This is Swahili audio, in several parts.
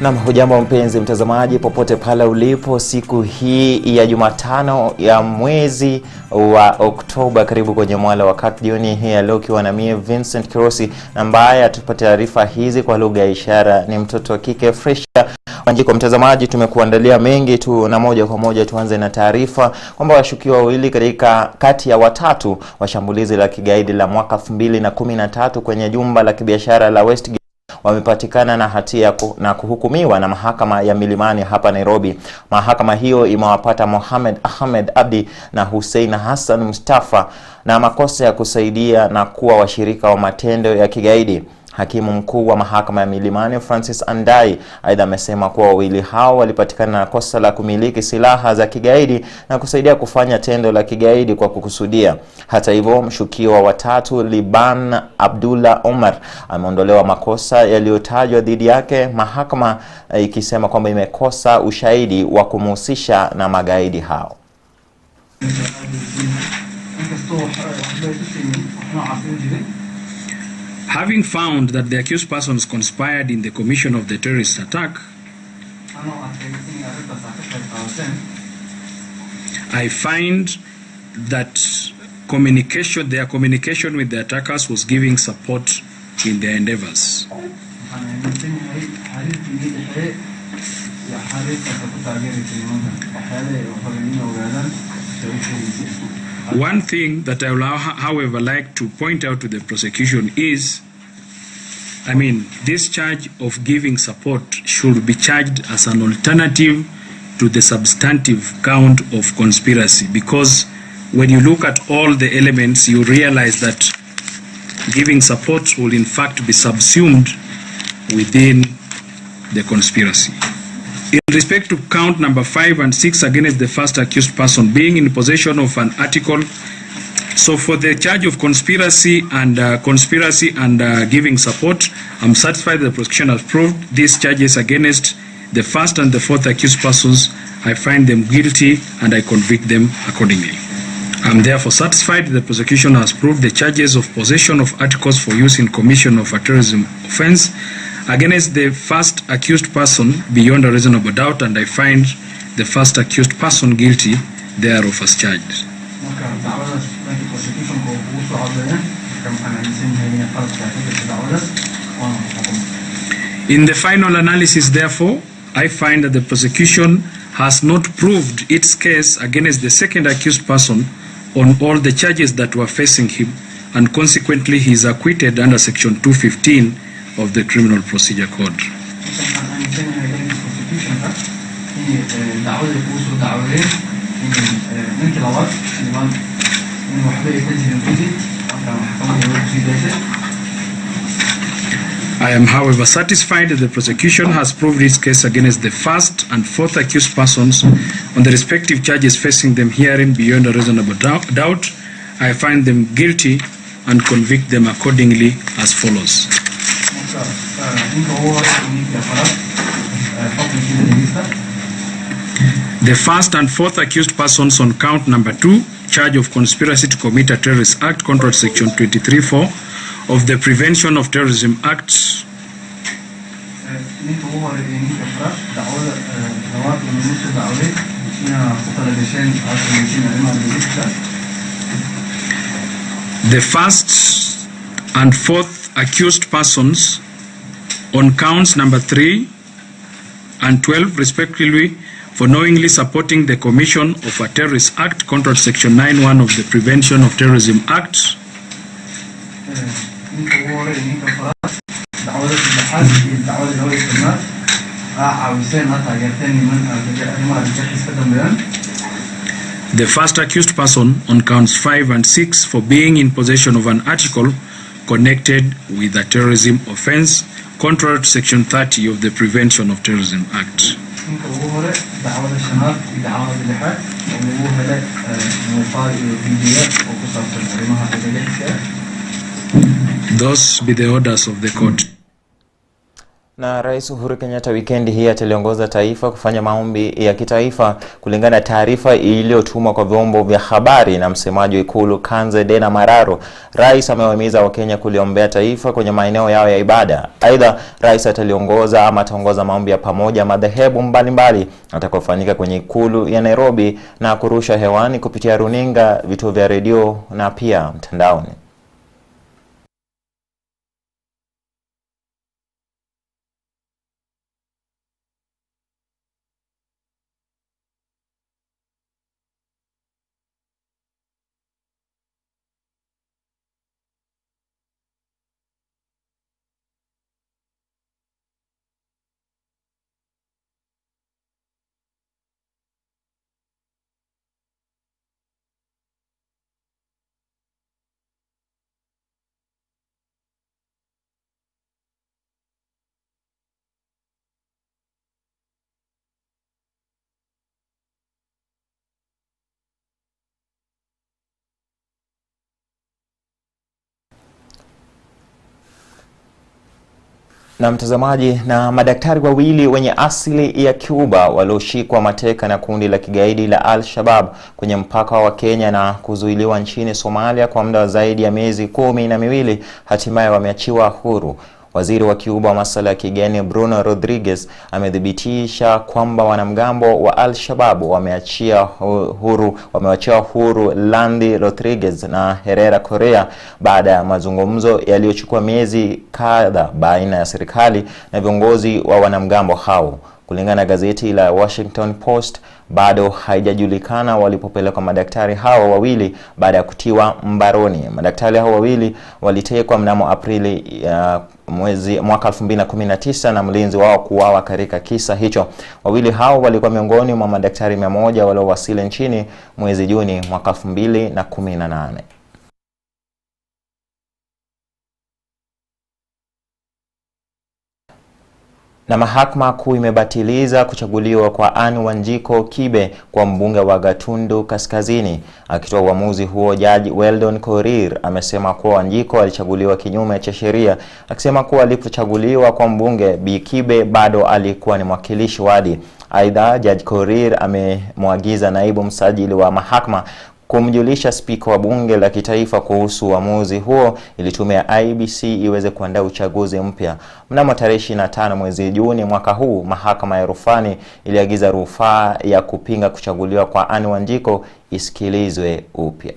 Na hujambo mpenzi mtazamaji popote pale ulipo siku hii ya Jumatano ya mwezi wa Oktoba. Karibu kwenye Mwale wakati jioni hii leo kiwa na mie Vincent Kirosi, ambaye atupata taarifa hizi kwa lugha ya ishara ni mtoto wa kike Fresha Wanjiko. Mtazamaji, tumekuandalia mengi tu, na moja kwa moja tuanze na taarifa kwamba washukiwa wawili katika kati ya watatu wa shambulizi la kigaidi la mwaka 2013 kwenye jumba la kibiashara la Westgate wamepatikana na hatia na kuhukumiwa na mahakama ya Milimani hapa Nairobi. Mahakama hiyo imewapata Mohamed Ahmed Abdi na Hussein Hassan Mustafa na makosa ya kusaidia na kuwa washirika wa matendo ya kigaidi. Hakimu mkuu wa mahakama ya Milimani Francis Andai aidha amesema kuwa wawili hao walipatikana na kosa la kumiliki silaha za kigaidi na kusaidia kufanya tendo la kigaidi kwa kukusudia. Hata hivyo, mshukiwa wa tatu Liban Abdullah Omar ameondolewa makosa yaliyotajwa dhidi yake, mahakama ikisema kwamba imekosa ushahidi wa kumhusisha na magaidi hao. Having found that the accused persons conspired in the commission of the terrorist attack, I find that their communication with the attackers was giving support in their endeavors. One thing that I will, however, like to point out to the prosecution is, this charge of giving support should be charged as an alternative to the substantive count of conspiracy, because when you look at all the elements, you realize that giving support will in fact be subsumed within the conspiracy. In respect to count number 5 and 6 against the first accused person being in possession of an article, so for the charge of conspiracy and giving support, I'm satisfied that the prosecution has proved these charges against the first and the fourth accused persons. I find them guilty and I convict them accordingly. I'm therefore satisfied that the prosecution has proved the charges of possession of articles for use in commission of a terrorism offense against the first accused person beyond a reasonable doubt, and I find the first accused person guilty thereof as charged. In the final analysis, therefore, I find that the prosecution has not proved its case against the second accused person on all the charges that were facing him, and consequently he is acquitted under section 215 of the Criminal Procedure Code. I am, however, satisfied that the prosecution has proved its case against the first and fourth accused persons on the respective charges facing them herein beyond a reasonable doubt. I find them guilty and convict them accordingly as follows. The first and fourth accused persons on count number 2, charge of conspiracy to commit a terrorist act contrary to section 23(4) of the Prevention of Terrorism Act, the first and fourth accused persons on counts number 3 and 12 respectively for knowingly supporting the commission of a terrorist act contrary to section 9(1) of the Prevention of Terrorism Act, the first accused person on counts 5 and 6 for being in possession of an article connected with a terrorism offense contrary to section 30 of the Prevention of Terrorism Act. Those be the orders of the court. Na Rais Uhuru Kenyatta wikendi hii ataliongoza taifa kufanya maombi ya kitaifa kulingana na taarifa iliyotumwa kwa vyombo vya habari na msemaji wa Ikulu Kanze Dena Mararo. Rais amewahimiza Wakenya kuliombea taifa kwenye maeneo yao ya ibada. Aidha, Rais ataongoza maombi ya pamoja madhehebu mbalimbali atakayofanyika kwenye Ikulu ya Nairobi na kurusha hewani kupitia runinga, vituo vya redio na pia mtandaoni. Na mtazamaji, na madaktari wawili wenye asili ya Cuba walioshikwa mateka na kundi la kigaidi la Al-Shabaab kwenye mpaka wa Kenya na kuzuiliwa nchini Somalia kwa muda wa zaidi ya miezi 12 hatimaye wameachiwa huru. Waziri wa Cuba wa masuala ya kigeni Bruno Rodriguez amethibitisha kwamba wanamgambo wa Al-Shabaab wameachia huru Landy Rodriguez na Herrera Correa baada ya mazungumzo yaliyochukua miezi kadhaa baina ya serikali na viongozi wa wanamgambo hao. Kulingana na gazeti la Washington Post, bado haijajulikana walipopelekwa madaktari hao wawili baada ya kutiwa mbaroni. Madaktari hao wawili walitekwa mnamo Aprili mwaka 2019 na mlinzi wao kuuawa katika kisa hicho. Wawili hao walikuwa miongoni mwa madaktari 100 waliowasili nchini mwezi Juni mwaka 2018. Na mahakama kuu imebatiliza kuchaguliwa kwa Anne Wanjiko Kibe kwa mbunge wa Gatundu Kaskazini. Akitoa uamuzi huo, Jaji Weldon Korir amesema kuwa Wanjiko alichaguliwa kinyume cha sheria, akisema kuwa alipochaguliwa kwa mbunge, Bi Kibe bado alikuwa ni mwakilishi wadi. Aidha, Jaji Korir amemwagiza naibu msajili wa mahakama kumjulisha spika wa bunge la kitaifa kuhusu uamuzi huo ili tume ya IEBC iweze kuandaa uchaguzi mpya. Mnamo tarehe 25 mwezi Juni mwaka huu, mahakama ya rufani iliagiza rufaa ya kupinga kuchaguliwa kwa Anne Wanjiko isikilizwe upya.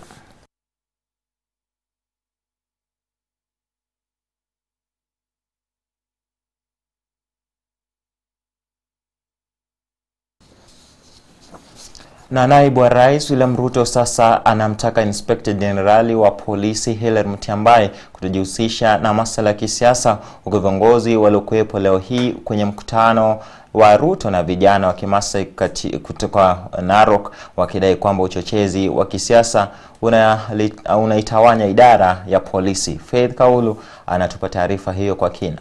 Na naibu wa rais William Ruto sasa anamtaka Inspector Generali wa polisi Hilary Mutyambai kutojihusisha na masuala ya kisiasa, huku viongozi waliokuwepo leo hii kwenye mkutano wa Ruto na vijana wa Kimasai kutoka Narok wakidai kwamba uchochezi wa kisiasa unaitawanya idara ya polisi. Faith Kaulu anatupa taarifa hiyo kwa kina.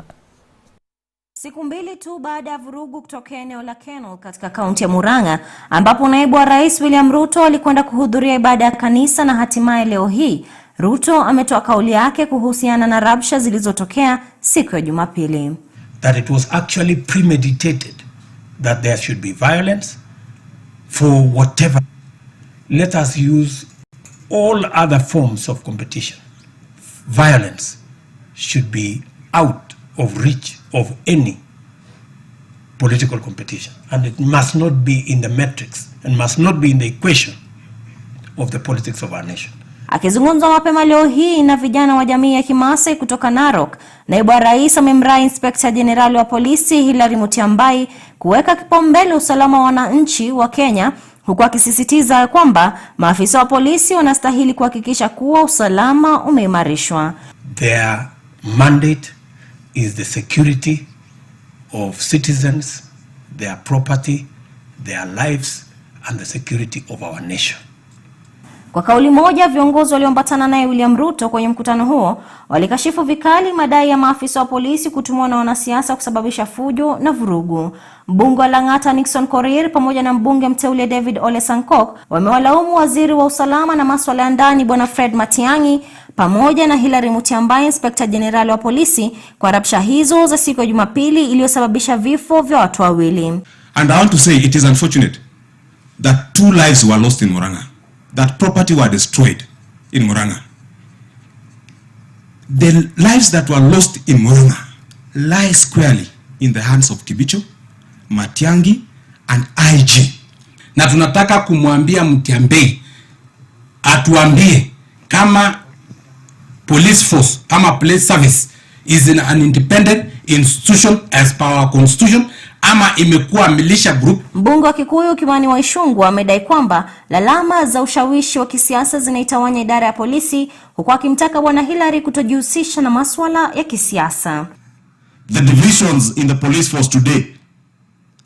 Siku mbili tu baada ya vurugu kutokea eneo la Kenol katika kaunti ya Murang'a, ambapo naibu wa rais William Ruto alikwenda kuhudhuria ibada ya kanisa, na hatimaye leo hii Ruto ametoa kauli yake kuhusiana na rabsha zilizotokea siku ya Jumapili. That it was actually premeditated that there should be violence for whatever. Let us use all other forms of competition. Violence should be out of reach of any political competition, and it must not be in the metrics and must not be in the equation of the politics of our nation. Akizungumza mapema leo hii na vijana wa jamii ya Kimasai kutoka Narok, naibu wa rais amemrai Inspector General wa polisi Hilary Mutyambai kuweka kipaumbele usalama wa wananchi wa Kenya, huku akisisitiza kwamba maafisa wa polisi wanastahili kuhakikisha kuwa usalama umeimarishwa. Their mandate is the security of citizens, their property, their lives, and the security of our nation. Kwa kauli moja, viongozi walioambatana naye William Ruto kwenye mkutano huo walikashifu vikali madai ya maafisa wa polisi kutumwa na wanasiasa kusababisha fujo na vurugu. Mbunge wa Lang'ata Nixon Korir pamoja na mbunge mteule David Ole Sankok wamewalaumu waziri wa usalama na masuala ya ndani Bwana Fred Matiang'i pamoja na Hilary Mutyambai, inspekta jenerali wa polisi, kwa rabsha hizo za siku ya Jumapili iliyosababisha vifo vya watu wawili. And I want to say it is unfortunate that 2 lives were lost in Murang'a, that property were destroyed in Murang'a. The lives that were lost in Murang'a lie squarely in the hands of Kibicho, Matiang'i and IG. Na tunataka kumwambia Mutyambai atuambie kama police force ama police service is an independent institution as per our constitution ama imekuwa militia group. Mbunge wa Kikuyu Kimani Waishungu amedai kwamba lalama za ushawishi wa kisiasa zinaitawanya idara ya polisi, huku akimtaka Bwana Hilary kutojihusisha na masuala ya kisiasa. The divisions in the police force today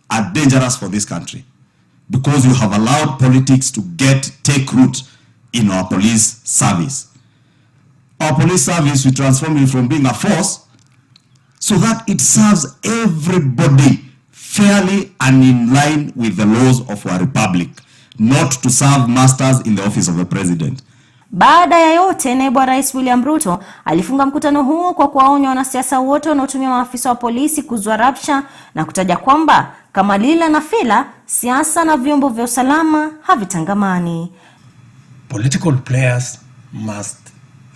are dangerous for this country because you have allowed politics to take root in our police service. Our police service, we transform it from being a force so that it serves everybody fairly and in line with the laws of our republic, not to serve masters in the office of the president. Baada ya yote, naibu rais William Ruto alifunga mkutano huo kwa kuwaonya wanasiasa wote wanaotumia maafisa wa polisi kuzua rabsha na kutaja kwamba kama lila na fila, siasa na vyombo vya usalama havitangamani. Political players must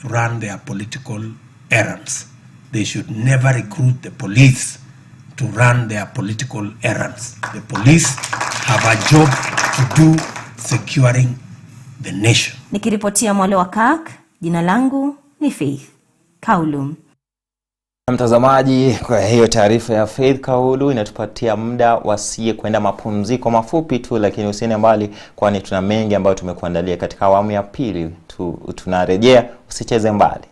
run their political errands. They should never recruit the police to run their political errands. The police have a job to do securing the nation. Nikiripotia Mwale wa Kirk, jina langu ni Faith Kaulu. Mtazamaji, kwa hiyo taarifa ya Faith Kaulu inatupatia muda wasie kwenda mapumziko mafupi tu, lakini usiende mbali kwani tuna mengi ambayo tumekuandalia katika awamu ya pili. Tunarejea, usicheze mbali.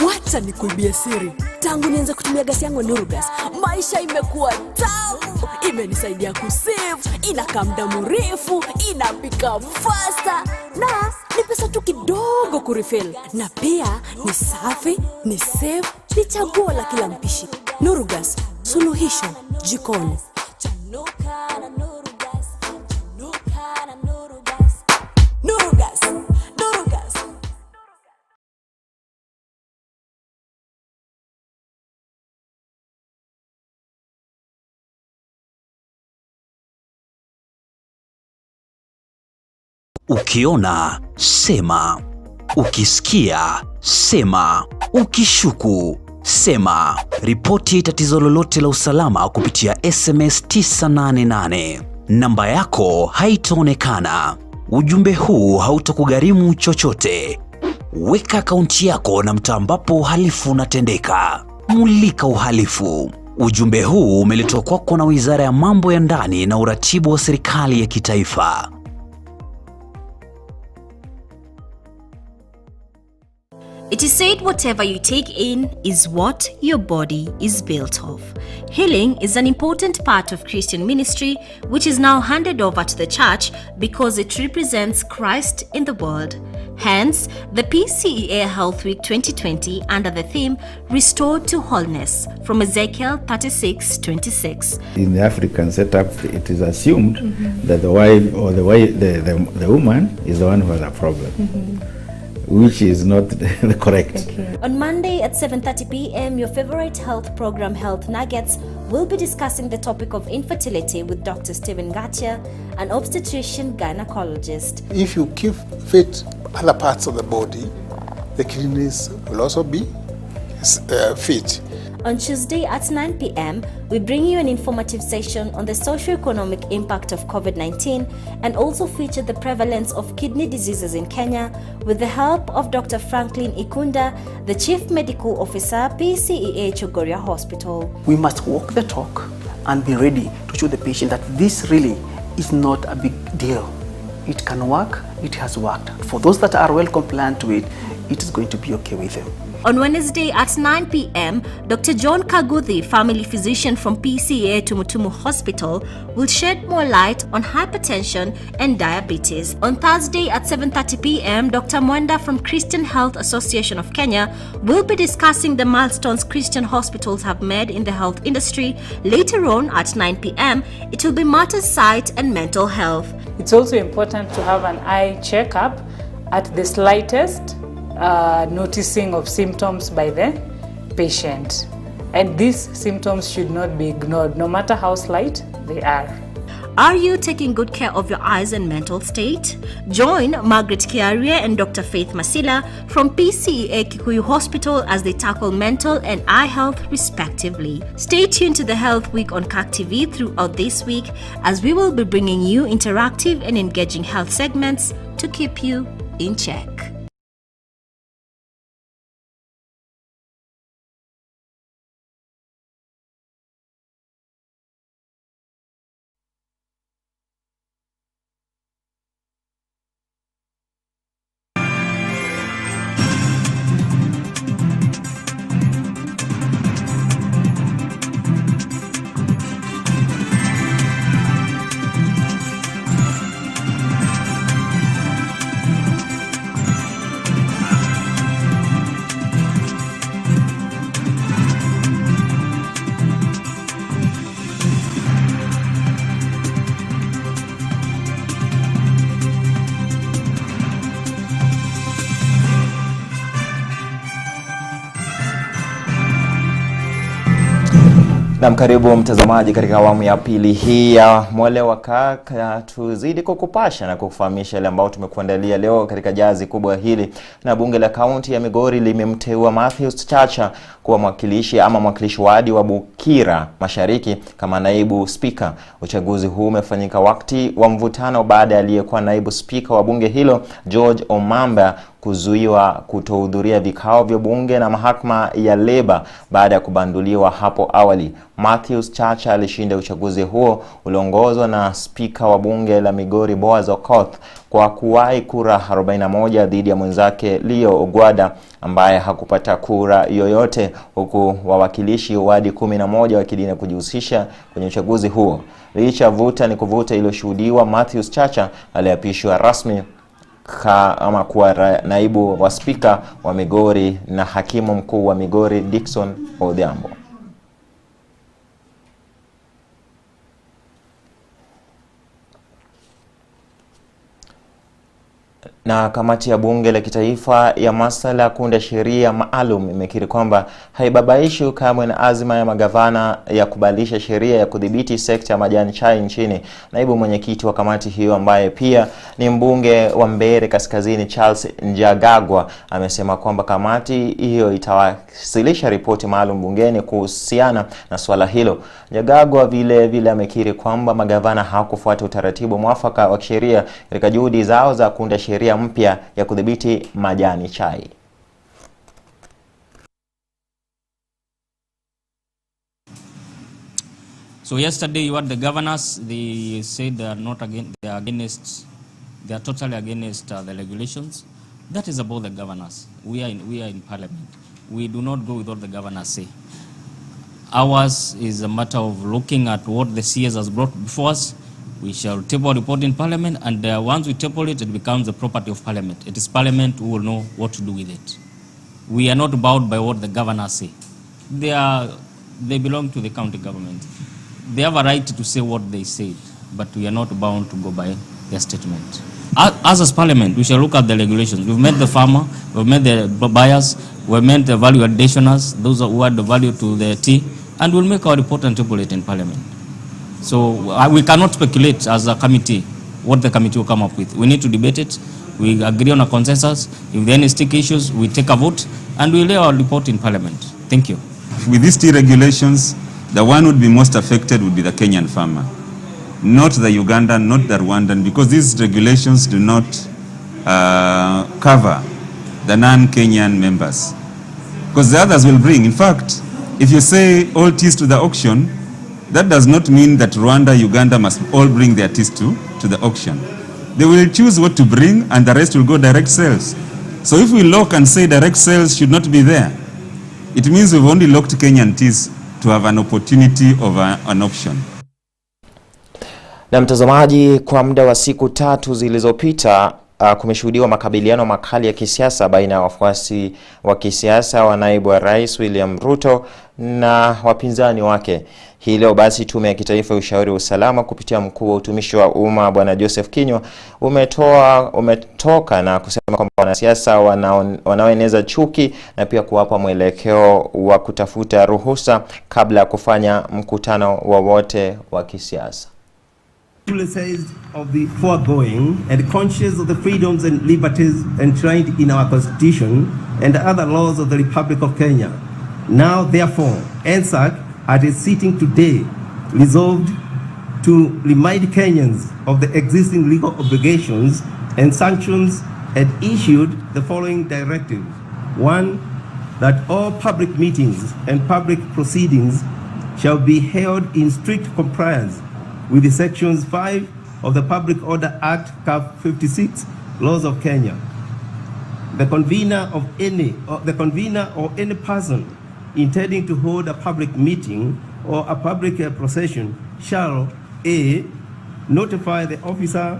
Wacha nikuibie siri. Tangu nianze kutumia gasi yangu Nurugas, maisha imekuwa tamu. Imenisaidia kusave, inakaa muda mrefu, inapika faster, na ni pesa tu kidogo kurefill. Na pia ni safi, ni safe, ni chaguo la kila mpishi. Nurugas, suluhisho jikoni. Nurugas. Ukiona, sema. Ukisikia, sema. Ukishuku, sema. Ripoti tatizo lolote la usalama kupitia SMS 988. Namba yako haitaonekana. Ujumbe huu hautakugharimu chochote. Weka akaunti yako na mtaa ambapo uhalifu unatendeka. Mulika uhalifu. Ujumbe huu umeletwa kwako na Wizara ya Mambo ya Ndani na Uratibu wa Serikali ya Kitaifa. It is said whatever you take in is what your body is built of. Healing is an important part of Christian ministry, which is now handed over to the church because it represents Christ in the world. Hence, the PCEA Health Week 2020 under the theme Restored to Wholeness from Ezekiel 36:26. In the African setup, it is assumed that the wife or the woman is the one who has a problem. Which is not correct. Okay. On Monday at 7:30 p.m, your favorite health program, Health Nuggets, will be discussing the topic of infertility with Dr. Stephen Gatia, an obstetrician gynecologist. If you keep fit other parts of the body, the kidneys will also be fit. On Tuesday at 9 p.m., we bring you an informative session on the socio-economic impact of COVID-19 and also feature the prevalence of kidney diseases in Kenya with the help of Dr. Franklin Ikunda, the Chief Medical Officer, PCEA Chogoria Hospital. We must walk the talk and be ready to show the patient that this really is not a big deal. It can work, it has worked. For those that are well compliant to it, it is going to be okay with them. On Wednesday at 9 p.m., Dr. John Kaguthi, family physician from PCA Tumutumu Hospital, will shed more light on hypertension and diabetes. On Thursday at 7:30 p.m., Dr. Mwenda from Christian Health Association of Kenya will be discussing the milestones Christian hospitals have made in the health industry. Later on at 9 p.m., it will be matters sight and mental health. It's also important to have an eye checkup at the slightest noticing of symptoms by the patient, and these symptoms should not be ignored no matter how slight they are. Are you taking good care of your eyes and mental state? Join Margaret Kiarie and Dr. Faith Masila from PCEA Kikuyu Hospital as they tackle mental and eye health respectively. Stay tuned to the Health Week on Kirk TV throughout this week as we will be bringing you interactive and engaging health segments to keep you in check. Na karibu mtazamaji katika awamu ya pili hii ya Mwale wa Kirk, tuzidi kukupasha na kukufahamisha yale ambao tumekuandalia leo katika jazi kubwa hili. Na bunge la kaunti ya Migori limemteua Matthew Chacha kuwa mwakilishi wadi wa Bukira Mashariki kama naibu spika. Uchaguzi huu umefanyika wakati wa mvutano baada ya aliyekuwa naibu spika wa bunge hilo George Omamba kuzuiwa kutohudhuria vikao vya bunge na mahakama ya leba baada ya kubanduliwa hapo awali. Matthew Chacha alishinda uchaguzi huo uliongozwa na spika wa bunge la Migori Boaz Okoth kwa kuwahi kura 41 dhidi ya mwenzake Leo Ogwada ambaye hakupata kura yoyote, huku wawakilishi wadi 11 wakidai kujihusisha kwenye uchaguzi huo. Licha vuta ni kuvuta iliyoshuhudiwa, Matthew Chacha aliapishwa rasmi kama kuwa naibu wa spika wa Migori na hakimu mkuu wa Migori Dickson Odhiambo. Na kamati ya bunge la kitaifa ya masuala ya kuunda sheria maalum imekiri kwamba haibabaishi kamwe na azma ya magavana ya kubadilisha sheria ya kudhibiti sekta ya majani chai nchini. Naibu mwenyekiti wa kamati hiyo ambaye pia ni mbunge wa Mbeere Kaskazini Charles Njagagwa amesema kwamba kamati hiyo itawasilisha ripoti maalum bungeni kuhusiana na swala hilo. Njagagwa vile amekiri kwamba magavana hawakufuata utaratibu mwafaka wa sheria katika juhudi zao za kuunda sheria mpya ya kudhibiti majani chai. So yesterday what the governors, they said they are not against, they are totally against the regulations. That is about the governors. We are in parliament. We do not go with what the governors say. Ours is a matter of looking at what the CS has brought before us. We shall table a report in parliament, and once we table it, it becomes the property of parliament. It is parliament who will know what to do with it. We are not bound by what the governors say. They belong to the county government. They have a right to say what they said, but we are not bound to go by their statement. As parliament, we shall look at the regulations. We've met the farmer, we've met the buyers, we've met the value additioners, those who add the value to the tea, and we'll make our report and table it in parliament. So we cannot speculate as a committee what the committee will come up with. We need to debate it. We agree on a consensus. If there are any sticky issues, we take a vote and we lay our report in parliament. Thank you. with these two regulations, the one would be most affected would be the Kenyan farmer, not the Ugandan, not the Rwandan, because these regulations do not cover the non-Kenyan members. Because the others will bring. In fact, if you say all teas to the auction, that does not mean that Rwanda, Uganda must all bring their teas to the auction. They will choose what to bring and the rest will go direct sales. So if we lock and say direct sales should not be there, it means we've only locked Kenyan teas to have an opportunity of an option. Na mtazamaji, kwa muda wa siku 3 zilizopita kumeshuhudiwa makabiliano makali ya kisiasa baina ya wafuasi wa kisiasa wa naibu wa rais William Ruto na wapinzani wake. Hilo basi tume ya kitaifa ya ushauri wa usalama kupitia mkuu wa utumishi wa umma bwana Joseph Kinyua umetoka na kusema kwamba wanasiasa wanaoeneza chuki na pia kuwapa mwelekeo wa kutafuta ruhusa kabla ya kufanya mkutano wowote wa kisiasa. Of the foregoing and conscious of the freedoms and liberties enshrined in our constitution and other laws of the Republic of Kenya. Now, therefore, NSAC at its sitting today resolved to remind Kenyans of the existing legal obligations and sanctions and issued the following directives. 1. That all public meetings and public proceedings shall be held in strict compliance with the sections 5 of the Public Order Act Cap 56 laws of Kenya. The convener or any person intending to hold a public meeting or a public procession shall A. notify the officer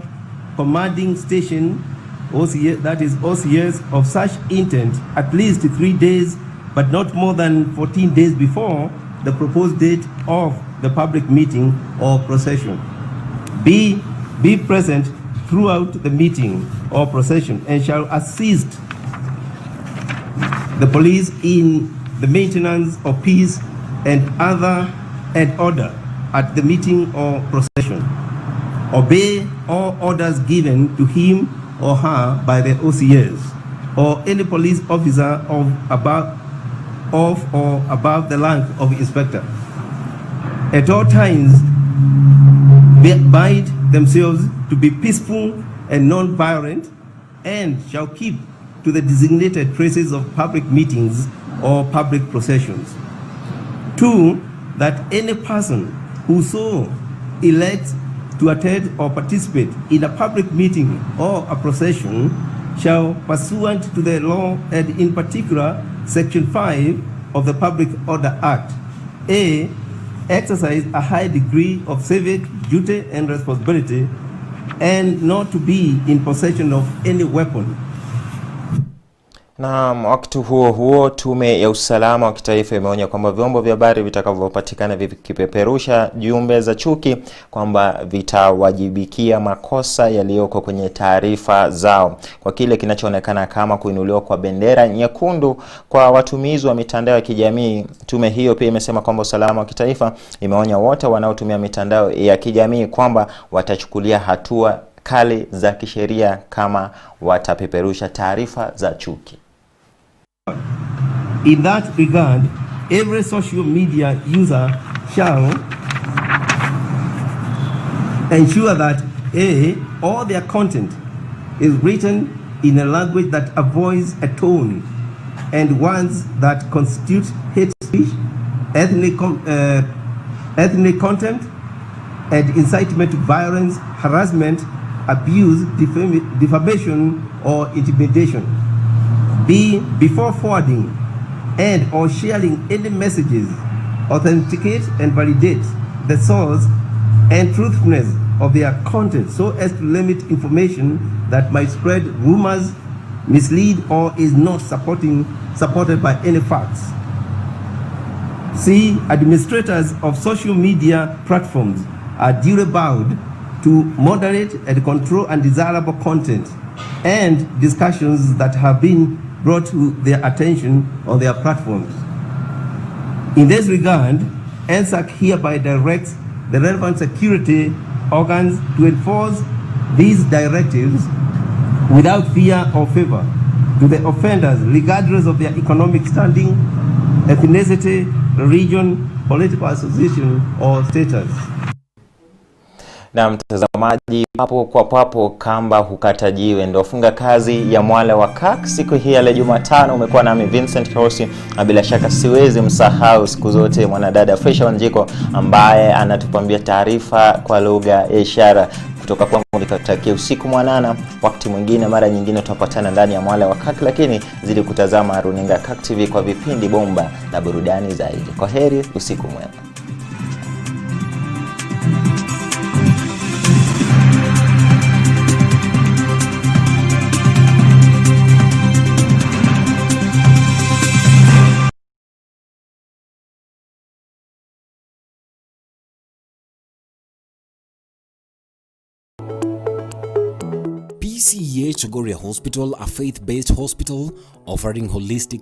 commanding station OCS, that is OCS, of such intent at least 3 days but not more than 14 days before the proposed date of the public meeting or procession. B. Be present throughout the meeting or procession and shall assist the police in the maintenance of peace and order at the meeting or procession. Obey all orders given to him or her by the OCS or any police officer of or above the rank of inspector. At all times, bind themselves to be peaceful and non-violent and shall keep to the designated places of public meetings or public processions. 2. That any person who so elects to attend or participate in a public meeting or a procession shall, pursuant to the law and in particular Section 5 of the Public Order Act, A. exercise a high degree of civic duty and responsibility and not to be in possession of any weapon. Na wakati huo tume ya usalama wa kitaifa imeonya kwamba vyombo vya habari vitakavyopatikana vikipeperusha jumbe za chuki kwamba vitawajibikia makosa yaliyoko kwenye taarifa zao kwa kile kinachoonekana kama kuinuliwa kwa bendera nyekundu kwa watumizi wa mitandao ya kijamii. Tume hiyo pia imesema kwamba usalama wa kitaifa imeonya wote wanaotumia mitandao ya kijamii kwamba watachukulia hatua kali za kisheria kama watapeperusha taarifa za chuki. In that regard, every social media user shall ensure that A. all their content is written in a language that avoids a tone and ones that constitute hate speech, ethnic contempt, and incitement to violence, harassment, abuse, defamation, or intimidation. B. Before forwarding and or sharing any messages, authenticate and validate the source and truthfulness of their content so as to limit information that might spread rumors, mislead, or is not supported by any facts. C. Administrators of social media platforms are duly bound to moderate and control undesirable content and discussions that have been brought to their attention on their platforms. In this regard, NSAC hereby directs the relevant security organs to enforce these directives without fear or favor to the offenders regardless of their economic standing, ethnicity, region, political association, or status. Na mtazamaji, papo kwa papo kamba hukata jiwe, ndio funga kazi ya Mwale wa Kirk siku hii ya Jumatano. Umekuwa nami Vincent Kirosi, na bila shaka siwezi msahau siku zote mwanadada Fresh Wanjiko ambaye anatupambia taarifa kwa lugha ya ishara. Kutoka kwangu nikatakia usiku mwanana. Wakati mwingine, mara nyingine tutapatana ndani ya Mwale wa Kirk, lakini zidi kutazama runinga Kirk TV kwa vipindi bomba na burudani zaidi. Kwa heri, usiku mwema. PCEH Chogoria Hospital, a faith-based hospital offering holistic